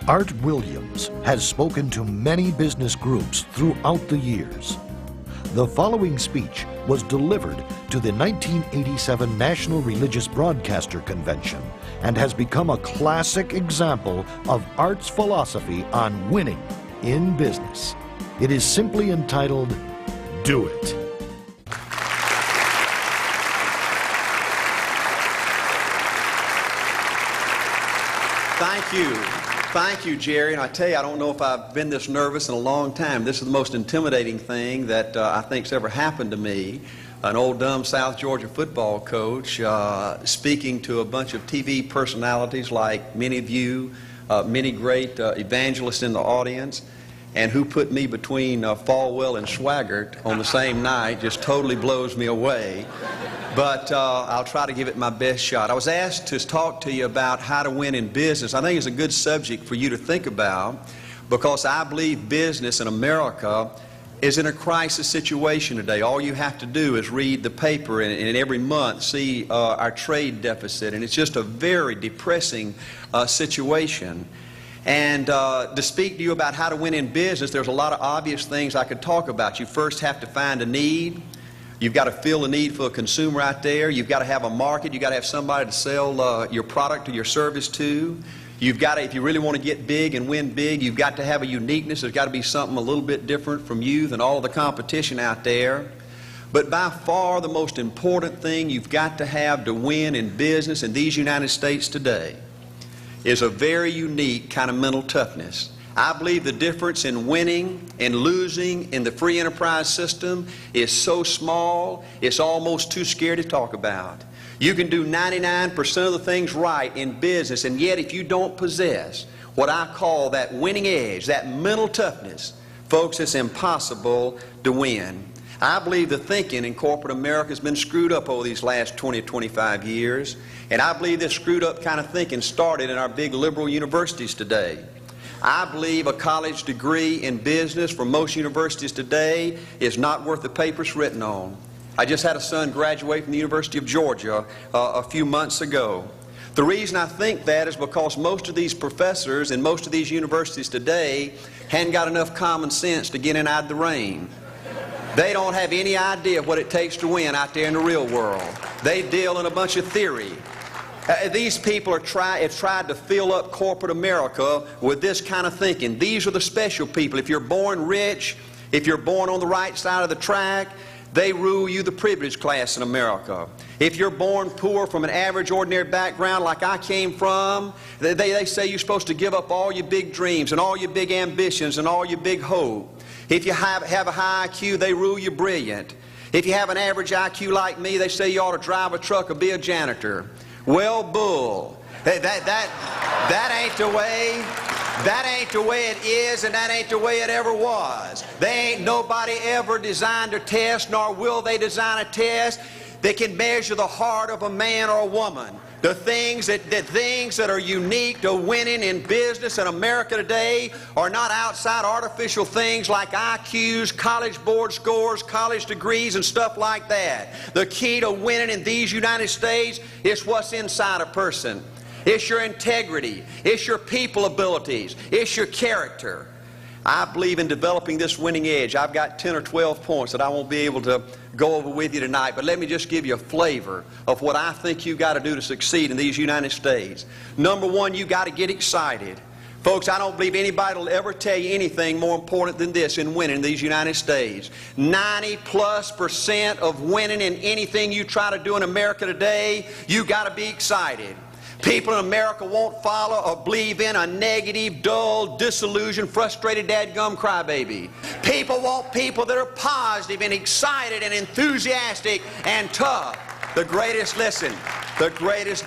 Art Williams has spoken to many business groups throughout the years. The following speech was delivered to the 1987 National Religious Broadcaster Convention and has become a classic example of Art's philosophy on winning in business. It is simply entitled, Do It. Thank you. Thank you, Jerry. And I tell you, I don't know if I've been this nervous in a long time. This is the most intimidating thing that I think's ever happened to me. An old dumb South Georgia football coach speaking to a bunch of TV personalities like many of you, many great evangelists in the audience, and who put me between Falwell and Swaggart on the same night just totally blows me away. But I'll try to give it my best shot. I was asked to talk to you about how to win in business. I think it's a good subject for you to think about because I believe business in America is in a crisis situation today. All you have to do is read the paper and every month see our trade deficit, and it's just a very depressing situation. And to speak to you about how to win in business, there's a lot of obvious things I could talk about. You first have to find a need. You've got to fill a need for a consumer out there. You've got to have a market. You've got to have somebody to sell your product or your service to. You've got to, if you really want to get big and win big, you've got to have a uniqueness. There's got to be something a little bit different from you than all of the competition out there. But by far the most important thing you've got to have to win in business in these United States today is a very unique kind of mental toughness. I believe the difference in winning and losing in the free enterprise system is so small, it's almost too scary to talk about. You can do 99% of the things right in business, and yet if you don't possess what I call that winning edge, that mental toughness, folks, it's impossible to win. I believe the thinking in corporate America has been screwed up over these last 20 or 25 years, and I believe this screwed up kind of thinking started in our big liberal universities today. I believe a college degree in business from most universities today is not worth the paper it's written on. I just had a son graduate from the University of Georgia a few months ago. The reason I think that is because most of these professors in most of these universities today hadn't got enough common sense to get in out of the rain. They don't have any idea what it takes to win out there in the real world. They deal in a bunch of theory. These people have tried to fill up corporate America with this kind of thinking. These are the special people. If you're born rich, if you're born on the right side of the track, they rule you, the privileged class in America. If you're born poor from an average, ordinary background like I came from, they say you're supposed to give up all your big dreams and all your big ambitions and all your big hope. If you have a high IQ, they rule you brilliant. If you have an average IQ like me, they say you ought to drive a truck or be a janitor. Well, bull. That ain't the way. That ain't the way it is, and that ain't the way it ever was. They ain't nobody ever designed a test, nor will they design a test that can measure the heart of a man or a woman. The things that are unique to winning in business in America today are not outside artificial things like IQs, college board scores, college degrees, and stuff like that. The key to winning in these United States is what's inside a person. It's your integrity. It's your people abilities. It's your character. I believe in developing this winning edge. I've got 10 or 12 points that I won't be able to go over with you tonight, but let me just give you a flavor of what I think you've got to do to succeed in these United States. Number one, you've got to get excited. Folks, I don't believe anybody will ever tell you anything more important than this in winning in these United States. 90+% of winning in anything you try to do in America today, you've got to be excited. People in America won't follow or believe in a negative, dull, disillusioned, frustrated, dadgum crybaby. People want people that are positive and excited and enthusiastic and tough. The greatest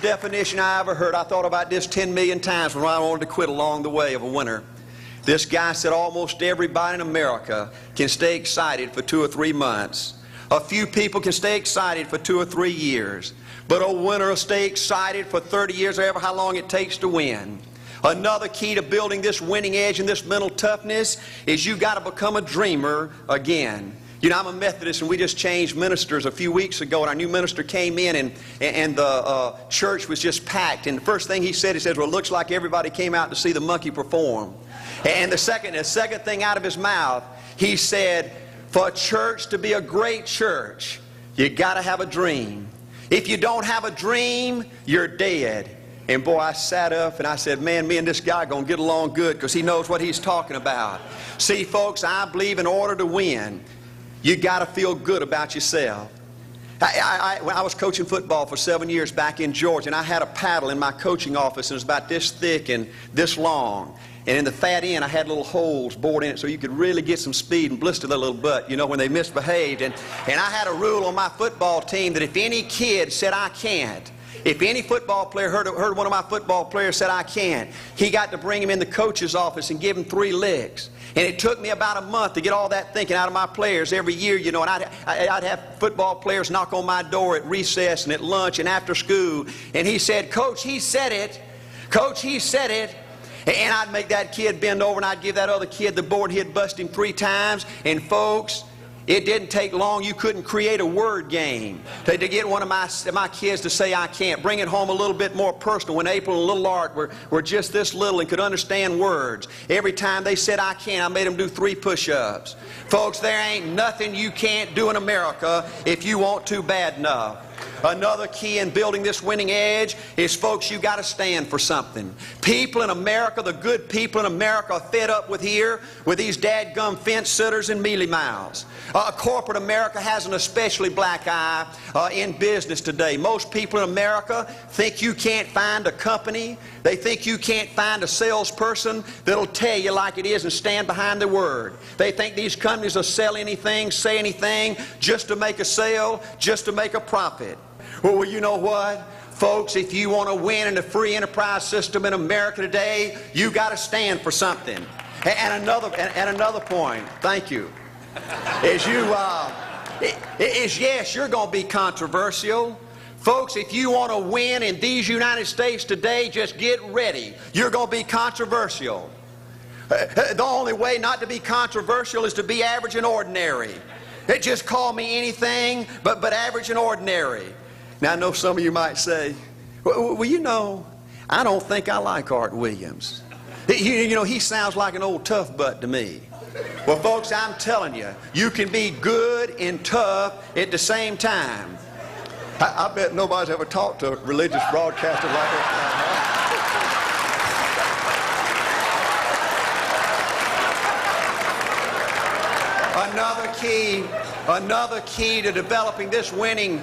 definition I ever heard, I thought about this 10 million times when I wanted to quit along the way of a winner. This guy said almost everybody in America can stay excited for 2 or 3 months. A few people can stay excited for 2 or 3 years. But a winner will stay excited for 30 years or ever how long it takes to win. Another key to building this winning edge and this mental toughness is you've got to become a dreamer again. You know, I'm a Methodist, and we just changed ministers a few weeks ago, and our new minister came in, and the church was just packed. And the first thing he said, well, it looks like everybody came out to see the monkey perform. And the second thing out of his mouth, he said, for a church to be a great church, you got to have a dream. If you don't have a dream, you're dead. And boy, I sat up and I said, man, me and this guy are going to get along good because he knows what he's talking about. See, folks, I believe in order to win, you got to feel good about yourself. I was coaching football for 7 years back in Georgia, and I had a paddle in my coaching office, and it was about this thick and this long. And in the fat end, I had little holes bored in it so you could really get some speed and blister their little butt, you know, when they misbehaved. And I had a rule on my football team that if any kid said, I can't, if any football player heard one of my football players said, I can't, he got to bring him in the coach's office and give him 3 licks. And it took me about a month to get all that thinking out of my players every year, you know, and I'd have football players knock on my door at recess and at lunch and after school. And he said, Coach, he said it. Coach, he said it. And I'd make that kid bend over, and I'd give that other kid the board. He'd bust him 3 times. And folks, it didn't take long. You couldn't create a word game to get one of my kids to say I can't. Bring it home a little bit more personal. When April and little Art were just this little and could understand words, every time they said I can't, I made them do 3 push-ups. Folks, there ain't nothing you can't do in America if you want to bad enough. Another key in building this winning edge is, folks, you got to stand for something. People in America, the good people in America, are fed up with these dadgum fence sitters and mealy mouths. Corporate America has an especially black eye in business today. Most people in America think you can't find a company. They think you can't find a salesperson that'll tell you like it is and stand behind their word. They think these companies will sell anything, say anything, just to make a sale, just to make a profit. Well, you know what? Folks, if you want to win in the free enterprise system in America today, you got to stand for something. And another point, thank you, is yes, you're going to be controversial. Folks, if you want to win in these United States today, just get ready. You're going to be controversial. The only way not to be controversial is to be average and ordinary. Just call me anything but average and ordinary. Now, I know some of you might say, well, you know, I don't think I like Art Williams. You know, he sounds like an old tough butt to me. Well, folks, I'm telling you, you can be good and tough at the same time. I bet nobody's ever talked to a religious broadcaster like that. Another key to developing this winning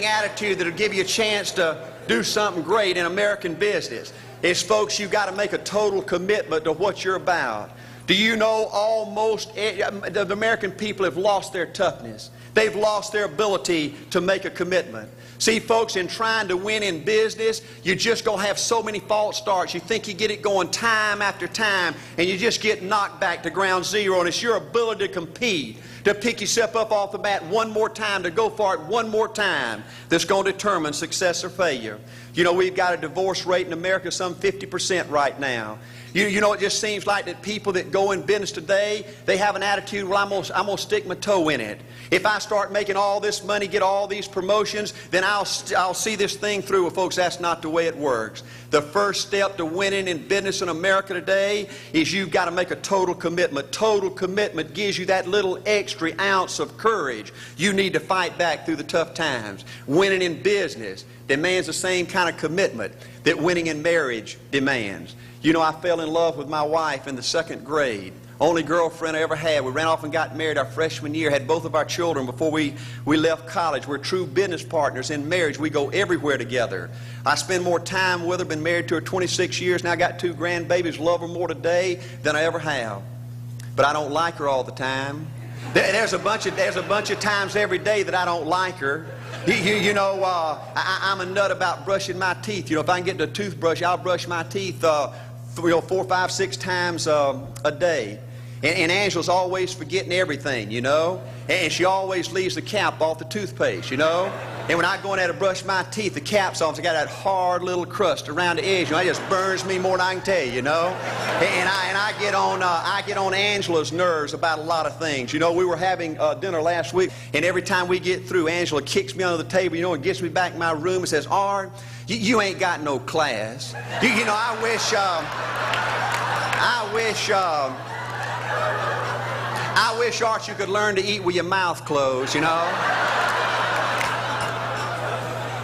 attitude that'll give you a chance to do something great in American business is, folks, you've got to make a total commitment to what you're about. Do you know the American people have lost their toughness? They've lost their ability to make a commitment. See, folks, in trying to win in business, you're just going to have so many false starts. You think you get it going time after time, and you just get knocked back to ground zero, and it's your ability to compete, to pick yourself up off the mat one more time, to go for it one more time, that's going to determine success or failure. You know, we've got a divorce rate in America some 50% right now. You know, it just seems like that people that go in business today, they have an attitude, well, I'm going to stick my toe in it. If I start making all this money, get all these promotions, then I'll see this thing through. Well, folks, that's not the way it works. The first step to winning in business in America today is you've got to make a total commitment. Total commitment gives you that little extra ounce of courage you need to fight back through the tough times. Winning in business demands the same kind of commitment that winning in marriage demands. You know, I fell in love with my wife in the 2nd grade. Only girlfriend I ever had. We ran off and got married our freshman year, had both of our children before we left college. We're true business partners in marriage. We go everywhere together. I spend more time with her, been married to her 26 years. Now I got 2 grandbabies, love her more today than I ever have. But I don't like her all the time. There's a bunch of times every day that I don't like her. You know, I'm a nut about brushing my teeth. You know, if I can get the toothbrush, I'll brush my teeth 4, 5, 6 times a day. And Angela's always forgetting everything, you know. And she always leaves the cap off the toothpaste, you know. And when I go in there to brush my teeth, the cap's off. I got that hard little crust around the edge. You know, it just burns me more than I can tell you, you know. And I get on Angela's nerves about a lot of things. You know, we were having dinner last week, and every time we get through, Angela kicks me under the table, you know, and gets me back in my room and says, "Art, you ain't got no class." You know, I wish, Art, you could learn to eat with your mouth closed, you know.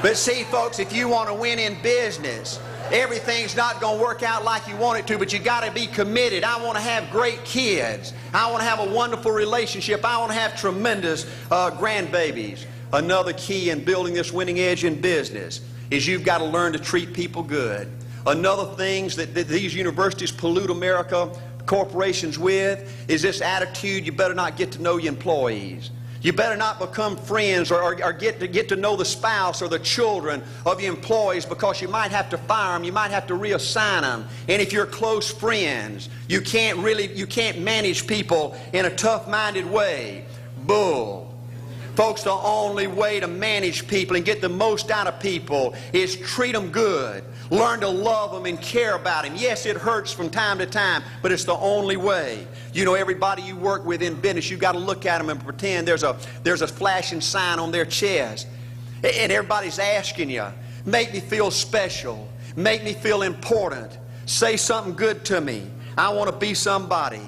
But see, folks, if you want to win in business, everything's not going to work out like you want it to, but you got to be committed. I want to have great kids. I want to have a wonderful relationship. I want to have tremendous grandbabies. Another key in building this winning edge in business is you've got to learn to treat people good. Another thing that these universities pollute America, corporations with, is this attitude: you better not get to know your employees. You better not become friends or get to know the spouse or the children of your employees, because you might have to fire them, you might have to reassign them. And if you're close friends, you can't manage people in a tough-minded way. Bull. Folks, the only way to manage people and get the most out of people is treat them good. Learn to love them and care about them. Yes, it hurts from time to time, but it's the only way. You know, everybody you work with in business, you've got to look at them and pretend there's a flashing sign on their chest. And everybody's asking you, make me feel special. Make me feel important. Say something good to me. I want to be somebody.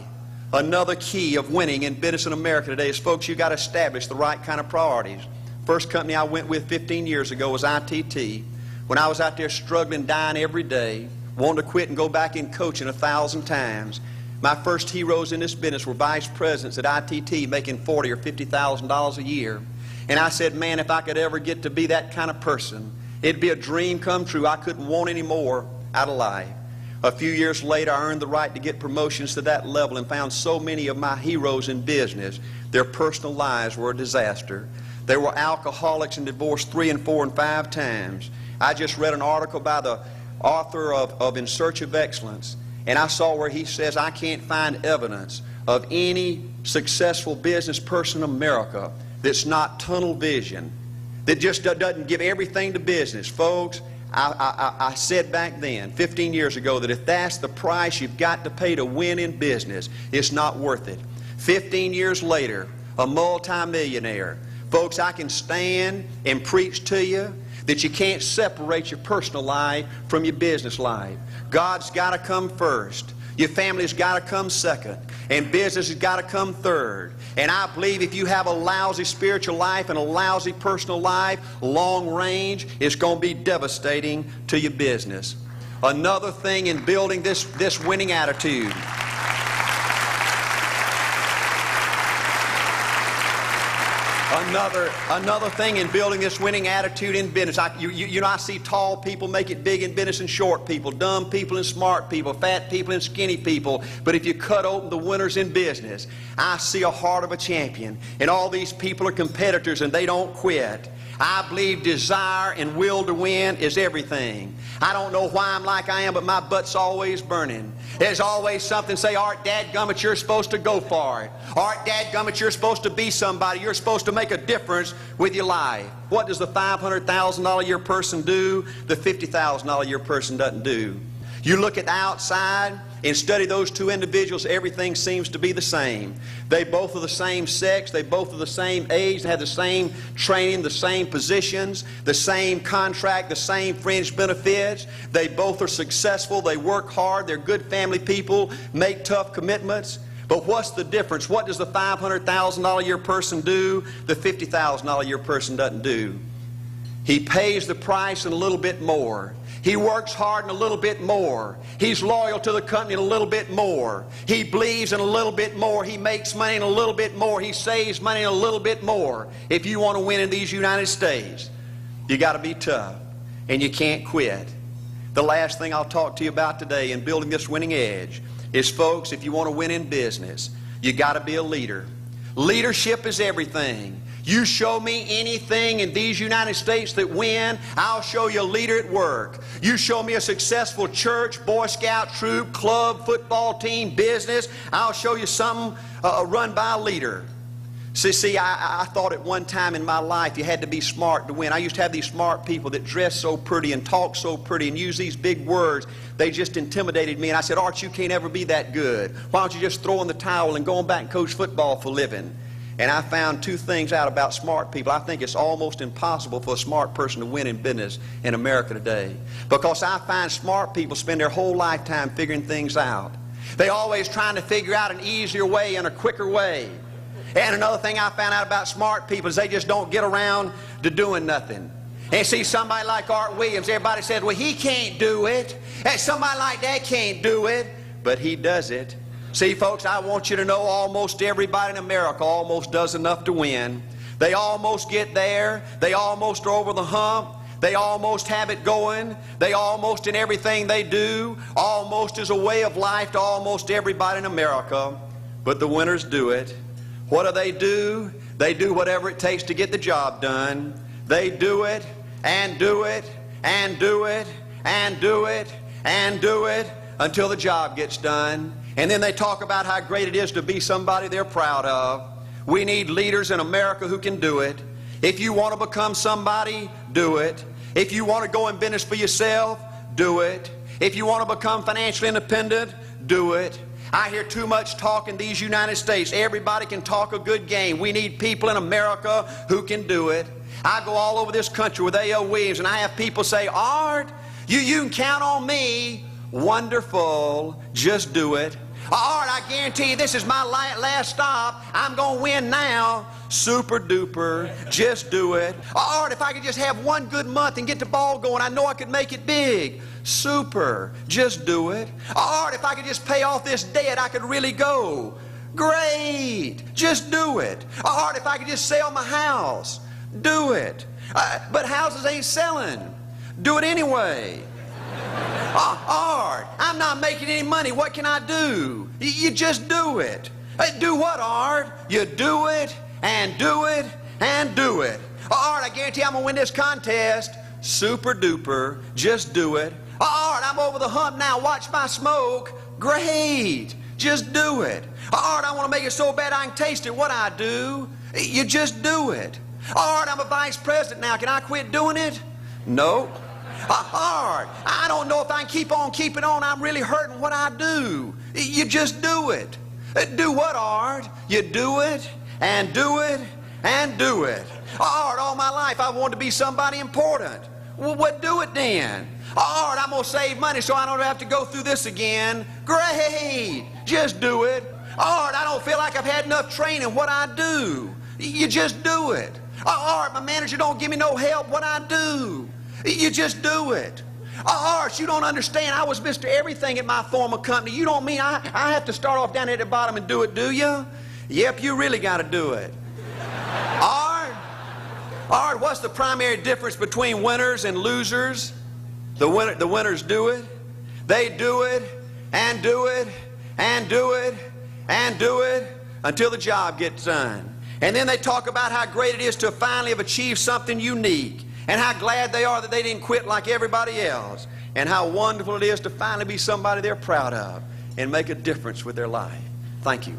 Another key of winning in business in America today is, folks, you've got to establish the right kind of priorities. First company I went with 15 years ago was ITT. When I was out there struggling, dying every day, wanting to quit and go back in coaching 1,000 times, my first heroes in this business were vice presidents at ITT making $40,000 or $50,000 a year. And I said, man, if I could ever get to be that kind of person, it'd be a dream come true. I couldn't want any more out of life. A few years later, I earned the right to get promotions to that level and found so many of my heroes in business, their personal lives were a disaster. They were alcoholics and divorced 3 and 4 and 5 times. I just read an article by the author of In Search of Excellence, and I saw where he says, I can't find evidence of any successful business person in America that's not tunnel vision, that just doesn't give everything to business. Folks, I said back then, 15 years ago, that if that's the price you've got to pay to win in business, it's not worth it. 15 years later, a multimillionaire. Folks, I can stand and preach to you that you can't separate your personal life from your business life. God's got to come first. Your family's got to come second. And business has got to come third. And I believe if you have a lousy spiritual life and a lousy personal life, long range, it's going to be devastating to your business. Another thing in building this winning attitude. Another thing in building this winning attitude in business. You know, I see tall people make it big in business and short people, dumb people and smart people, fat people and skinny people. But if you cut open the winners in business, I see a heart of a champion. And all these people are competitors and they don't quit. I believe desire and will to win is everything. I don't know why I'm like I am, but my butt's always burning. There's always something say, Art, dadgummit, you're supposed to go for it. Art, dadgummit, you're supposed to be somebody. You're supposed to make a difference with your life. What does the $500,000 a year person do? The $50,000 a year person doesn't do. You look at the outside and study those two individuals, everything seems to be the same. They both are the same sex, they both are the same age, they have the same training, the same positions, the same contract, the same fringe benefits. They both are successful, they work hard, they're good family people, make tough commitments. But what's the difference? What does the $500,000 a year person do? The $50,000 a year person doesn't do. He pays the price and a little bit more. He works hard and a little bit more. He's loyal to the company and a little bit more. He believes in a little bit more. He makes money and a little bit more. He saves money and a little bit more. If you want to win in these United States, you got to be tough and you can't quit. The last thing I'll talk to you about today in building this winning edge is, folks, if you want to win in business, you got to be a leader. Leadership is everything. You show me anything in these United States that win, I'll show you a leader at work. You show me a successful church, Boy Scout troop, club, football team, business, I'll show you something run by a leader. See, I thought at one time in my life you had to be smart to win. I used to have these smart people that dress so pretty and talk so pretty and use these big words. They just intimidated me. And I said, Art, you can't ever be that good. Why don't you just throw in the towel and go on back and coach football for a living? And I found two things out about smart people. I think it's almost impossible for a smart person to win in business in America today. Because I find smart people spend their whole lifetime figuring things out. They're always trying to figure out an easier way and a quicker way. And another thing I found out about smart people is they just don't get around to doing nothing. And see, somebody like Art Williams, everybody says, well, he can't do it. And somebody like that can't do it. But he does it. See, folks, I want you to know almost everybody in America almost does enough to win. They almost get there. They almost are over the hump. They almost have it going. They almost, in everything they do, almost is a way of life to almost everybody in America. But the winners do it. What do? They do whatever it takes to get the job done. They do it and do it and do it and do it and do it until the job gets done. And then they talk about how great it is to be somebody they're proud of. We need leaders in America who can do it. If you want to become somebody, do it. If you want to go in business for yourself, do it. If you want to become financially independent, do it. I hear too much talk in these United States. Everybody can talk a good game. We need people in America who can do it. I go all over this country with A.O. Williams, and I have people say, Art, you can count on me. Wonderful. Just do it. Art, I guarantee you this is my last stop. I'm going to win now. Super duper. Just do it. Art, if I could just have one good month and get the ball going, I know I could make it big. Super. Just do it. Art, if I could just pay off this debt, I could really go. Great. Just do it. Art, if I could just sell my house. Do it. But houses ain't selling. Do it anyway. Art, I'm not making any money. What can I do? You just do it. Do what, Art? You do it and do it and do it. Art, I guarantee I'm going to win this contest. Super duper. Just do it. Art, I'm over the hump now. Watch my smoke. Great. Just do it. Art, I want to make it so bad I can taste it. What I do? You just do it. Art, I'm a vice president now. Can I quit doing it? No. Art, I don't know if I can keep on keeping on. I'm really hurting. What I do? You just do it. Do what, Art? You do it and do it and do it. Art, all my life I wanted to be somebody important. Well, what do it then? Art, I'm going to save money so I don't have to go through this again. Great. Just do it. Art, I don't feel like I've had enough training. What I do? You just do it. Art, my manager don't give me no help. What I do? You just do it. Art, you don't understand. I was Mr. Everything at my former company. You don't mean I have to start off down at the bottom and do it, do you? Yep, you really got to do it. Art, what's the primary difference between winners and losers? The winners do it. They do it and do it and do it and do it until the job gets done. And then they talk about how great it is to finally have achieved something unique, and how glad they are that they didn't quit like everybody else, and how wonderful it is to finally be somebody they're proud of and make a difference with their life. Thank you.